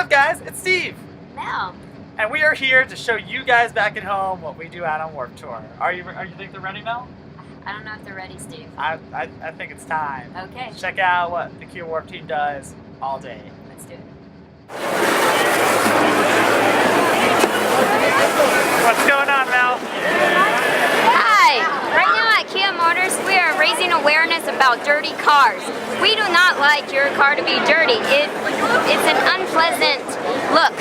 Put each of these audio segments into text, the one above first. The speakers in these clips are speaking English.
up, guys? It's Steve. Mel. And we are here to show you guys back at home what we do out on Warped Tour. Are you think they're ready, Mel? I don't know if they're ready, Steve. I think it's time. Okay. Check out what the Kia Warped team does all day. Let's do it. What's going on, Mel? Hi! Right now at Kia Motors, we are raising awareness about dirty cars. We do not like your car to be dirty. It's an unpleasant look.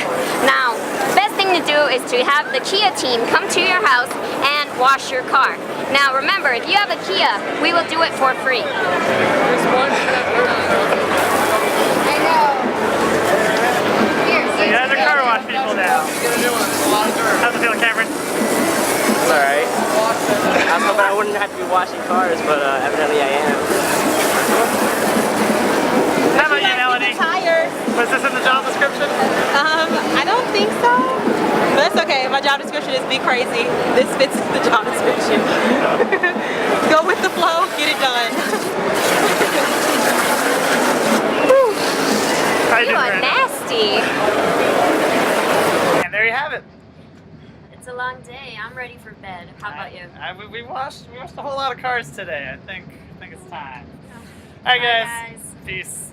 Now, best thing to do is to have the Kia team come to your house and wash your car. Now remember, if you have a Kia, we will do it for free. I know. You guys are car wash people now. How's it feel, Cameron? It's alright. I was hoping I wouldn't have to be washing cars, but evidently I am. How about you, Melanie? Tires. Was this in the job description? I don't think so. But that's okay. My job description is be crazy. This fits the job description. Go with the flow, get it done. You are nasty. And there you have it. It's a long day. I'm ready for bed. How about you? We washed a whole lot of cars today. I think it's time. Oh. All right, Bye, guys. Peace.